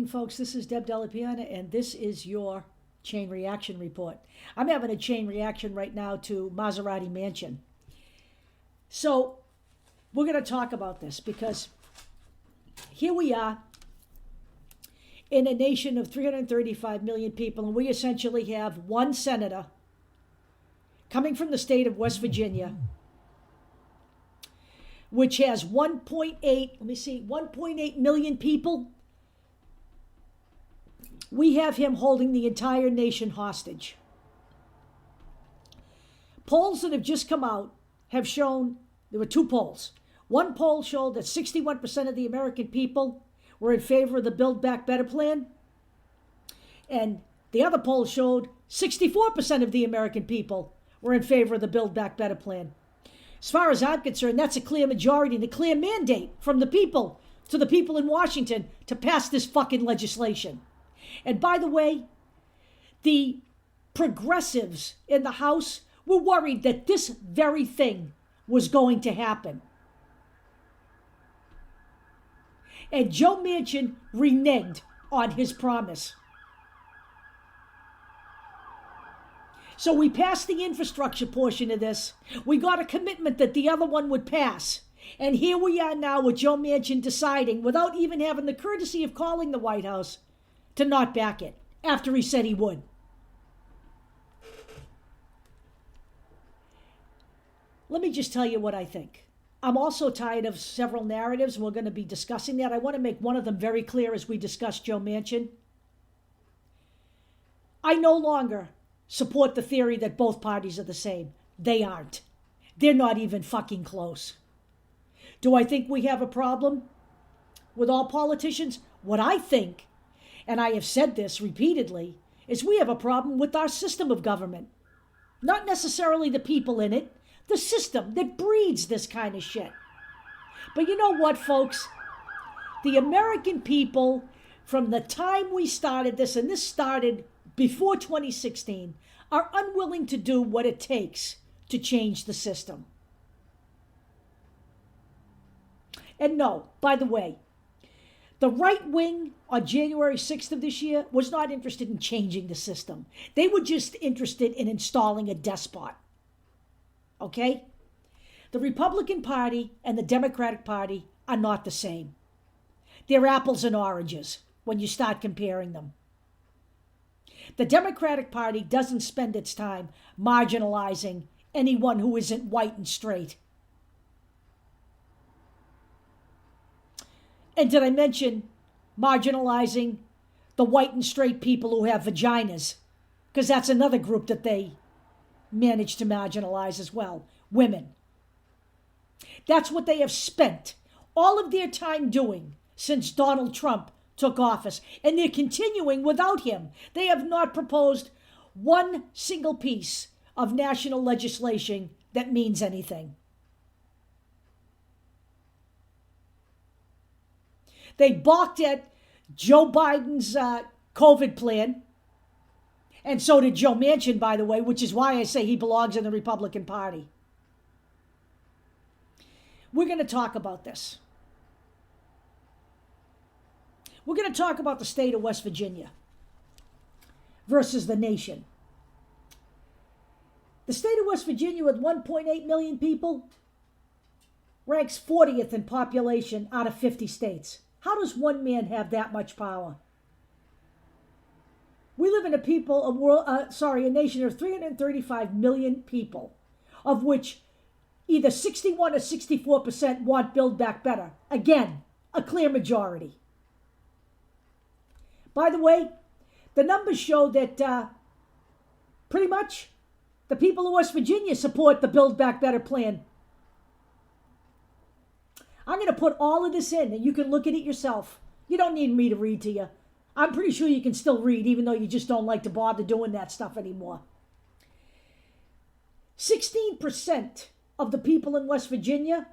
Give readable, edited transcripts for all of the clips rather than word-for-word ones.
evening, folks. This is Deb Delapiana, and this is your chain reaction report. I'm having a chain reaction right now to Maserati Manchin. So we're going to talk about this because here we are in a nation of 335 million people, and we essentially have one senator coming from the state of West Virginia, which has 1.8 million people. We have him holding the entire nation hostage. Polls that have just come out have shown, there were two polls. One poll showed that 61% of the American people were in favor of the Build Back Better plan. And the other poll showed 64% of the American people were in favor of the Build Back Better plan. As far as I'm concerned, that's a clear majority and a clear mandate from the people to the people in Washington to pass this fucking legislation. And by the way, the progressives in the House were worried that this very thing was going to happen. And Joe Manchin reneged on his promise. So we passed the infrastructure portion of this. We got a commitment that the other one would pass. And here we are now with Joe Manchin deciding, without even having the courtesy of calling the White House, to not back it after he said he would. Let me just tell you what I think. I'm also tired of several narratives. We're going to be discussing that. I want to make one of them very clear as we discuss Joe Manchin. I no longer support the theory that both parties are the same. They aren't. They're not even fucking close. Do I think we have a problem with all politicians? What I think, and I have said this repeatedly, is we have a problem with our system of government. Not necessarily the people in it, the system that breeds this kind of shit. But you know what, folks? The American people, from the time we started this, and this started before 2016, are unwilling to do what it takes to change the system. And no, by the way, the right wing on January 6th of this year was not interested in changing the system. They were just interested in installing a despot. Okay? The Republican Party and the Democratic Party are not the same. They're apples and oranges when you start comparing them. The Democratic Party doesn't spend its time marginalizing anyone who isn't white and straight. And did I mention marginalizing the white and straight people who have vaginas? Because that's another group that they manage to marginalize as well. Women. That's what they have spent all of their time doing since Donald Trump took office. And they're continuing without him. They have not proposed one single piece of national legislation that means anything. They balked at Joe Biden's COVID plan. And so did Joe Manchin, by the way, which is why I say he belongs in the Republican Party. We're going to talk about this. We're going to talk about the state of West Virginia versus the nation. The state of West Virginia, with 1.8 million people, ranks 40th in population out of 50 states. How does one man have that much power? We live in a nation of 335 million people, of which either 61 or 64% want Build Back Better. Again, a clear majority. By the way, the numbers show that pretty much the people of West Virginia support the Build Back Better plan. I'm going to put all of this in, and you can look at it yourself. You don't need me to read to you. I'm pretty sure you can still read, even though you just don't like to bother doing that stuff anymore. 16% of the people in West Virginia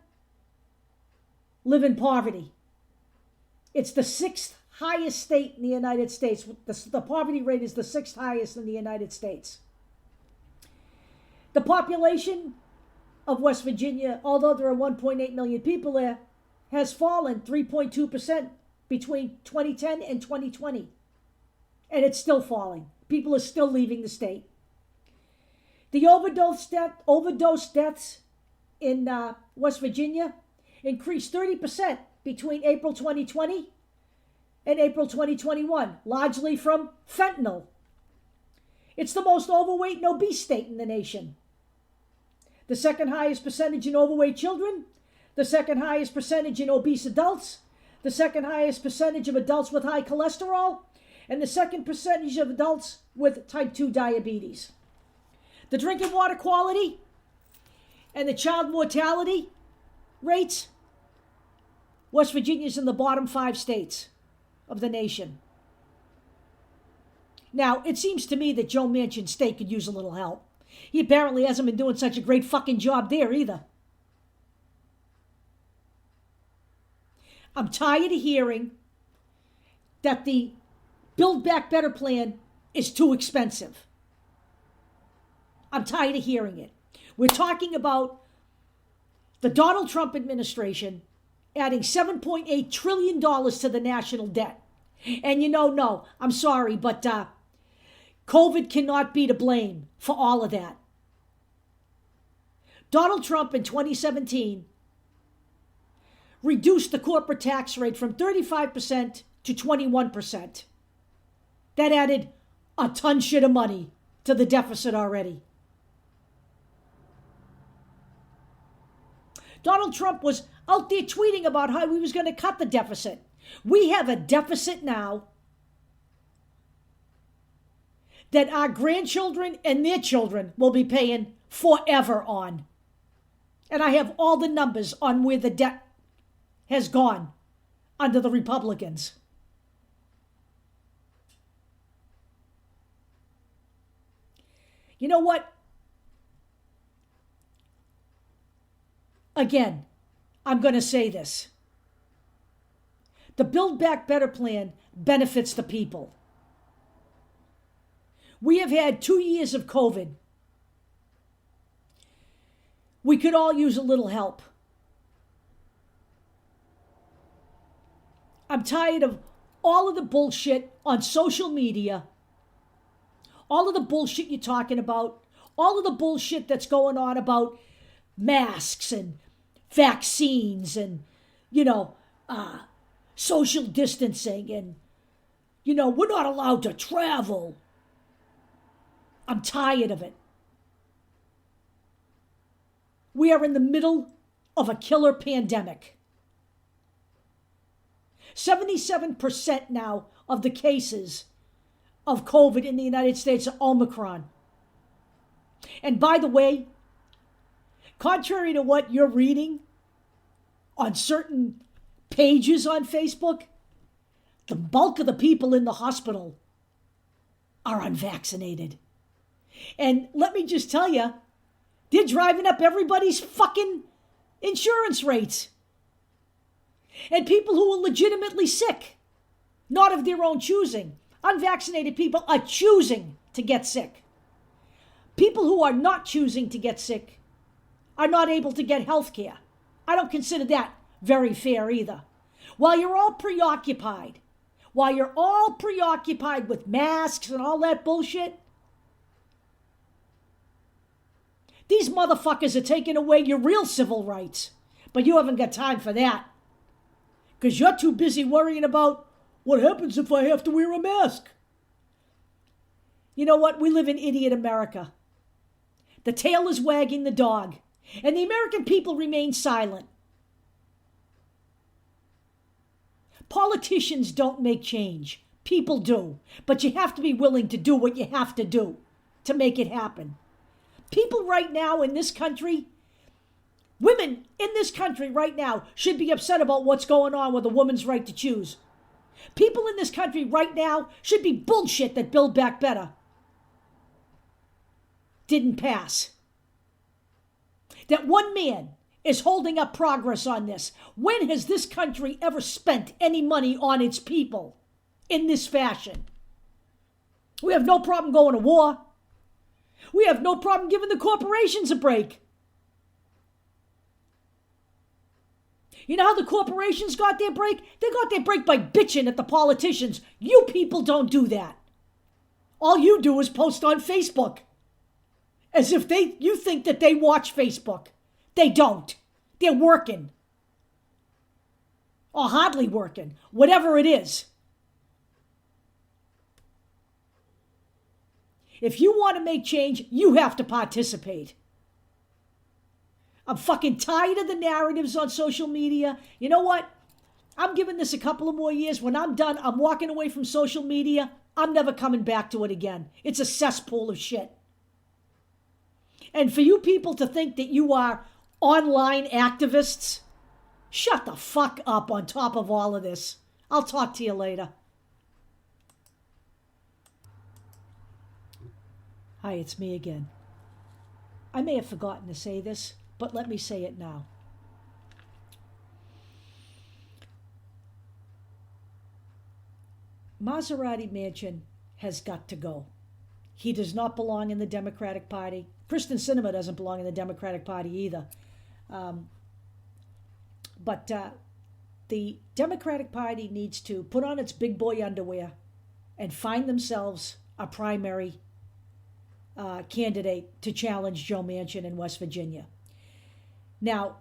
live in poverty. It's the sixth highest state in the United States. The poverty rate is the sixth highest in the United States. The population of West Virginia, although there are 1.8 million people there, has fallen 3.2% between 2010 and 2020. And it's still falling. People are still leaving the state. The overdose deaths in West Virginia increased 30% between April 2020 and April 2021, largely from fentanyl. It's the most overweight and obese state in the nation. The second highest percentage in overweight children, the second highest percentage in obese adults, the second highest percentage of adults with high cholesterol, and the second percentage of adults with type 2 diabetes. The drinking water quality and the child mortality rates, West Virginia's in the bottom 5 states of the nation. Now, it seems to me that Joe Manchin's state could use a little help. He apparently hasn't been doing such a great fucking job there either. I'm tired of hearing that the Build Back Better plan is too expensive. I'm tired of hearing it. We're talking about the Donald Trump administration adding $7.8 trillion to the national debt. And no, I'm sorry, but COVID cannot be to blame for all of that. Donald Trump in 2017 reduced the corporate tax rate from 35% to 21%. That added a ton shit of money to the deficit already. Donald Trump was out there tweeting about how he was going to cut the deficit. We have a deficit now that our grandchildren and their children will be paying forever on. And I have all the numbers on where the debt has gone under the Republicans. You know what? Again, I'm going to say this. The Build Back Better plan benefits the people. We have had 2 years of COVID. We could all use a little help. I'm tired of all of the bullshit on social media, all of the bullshit you're talking about, all of the bullshit that's going on about masks and vaccines and, social distancing and, we're not allowed to travel. I'm tired of it. We are in the middle of a killer pandemic. 77% now of the cases of COVID in the United States are Omicron. And by the way, contrary to what you're reading on certain pages on Facebook, the bulk of the people in the hospital are unvaccinated. And let me just tell you, they're driving up everybody's fucking insurance rates. And people who are legitimately sick, not of their own choosing. Unvaccinated people are choosing to get sick. People who are not choosing to get sick are not able to get health care. I don't consider that very fair either. While you're all preoccupied with masks and all that bullshit, these motherfuckers are taking away your real civil rights. But you haven't got time for that. Because you're too busy worrying about what happens if I have to wear a mask. You know what? We live in idiot America. The tail is wagging the dog. And the American people remain silent. Politicians don't make change. People do. But you have to be willing to do what you have to do to make it happen. People right now in this country, women in this country right now should be upset about what's going on with a woman's right to choose. People in this country right now should be bullshit that Build Back Better didn't pass. That one man is holding up progress on this. When has this country ever spent any money on its people in this fashion? We have no problem going to war. We have no problem giving the corporations a break. You know how the corporations got their break? They got their break by bitching at the politicians. You people don't do that. All you do is post on Facebook. As if you think that they watch Facebook. They don't. They're working. Or hardly working. Whatever it is. If you want to make change, you have to participate. I'm fucking tired of the narratives on social media. You know what? I'm giving this a couple of more years. When I'm done, I'm walking away from social media. I'm never coming back to it again. It's a cesspool of shit. And for you people to think that you are online activists, shut the fuck up on top of all of this. I'll talk to you later. Hi, it's me again. I may have forgotten to say this, but let me say it now. Maserati Manchin has got to go. He does not belong in the Democratic Party. Kristen Sinema doesn't belong in the Democratic Party either. But the Democratic Party needs to put on its big boy underwear and find themselves a primary candidate to challenge Joe Manchin in West Virginia. Now,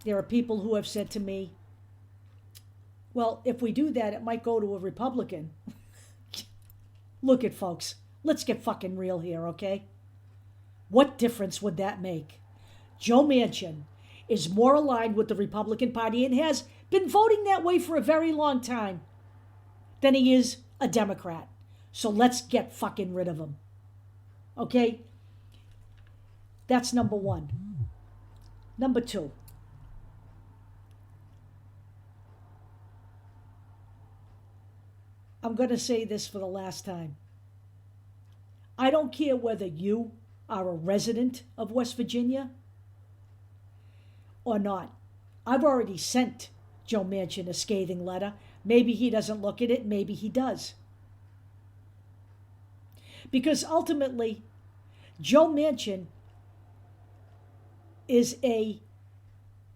there are people who have said to me, well, if we do that, it might go to a Republican. Look at folks. Let's get fucking real here, okay? What difference would that make? Joe Manchin is more aligned with the Republican Party and has been voting that way for a very long time than he is a Democrat. So let's get fucking rid of him. Okay? That's number one. Number two. I'm going to say this for the last time. I don't care whether you are a resident of West Virginia or not. I've already sent Joe Manchin a scathing letter. Maybe he doesn't look at it. Maybe he does. Because ultimately, Joe Manchin is a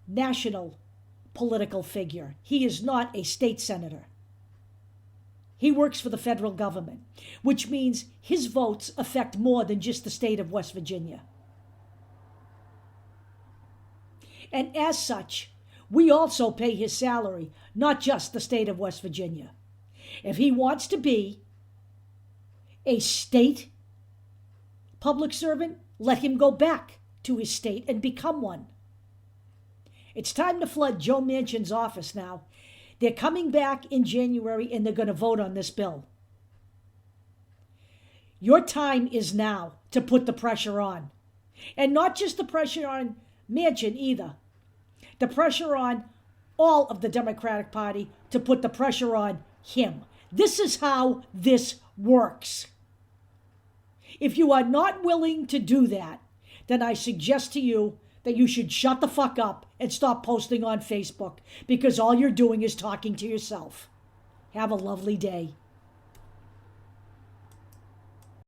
national political figure. He is not a state senator. He works for the federal government, which means his votes affect more than just the state of West Virginia. And as such, we also pay his salary, not just the state of West Virginia. If he wants to be a state public servant, let him go back to his state and become one. It's time to flood Joe Manchin's office now. They're coming back in January and they're going to vote on this bill. Your time is now to put the pressure on. And not just the pressure on Manchin either. The pressure on all of the Democratic Party to put the pressure on him. This is how this works. If you are not willing to do that, then I suggest to you that you should shut the fuck up and stop posting on Facebook, because all you're doing is talking to yourself. Have a lovely day.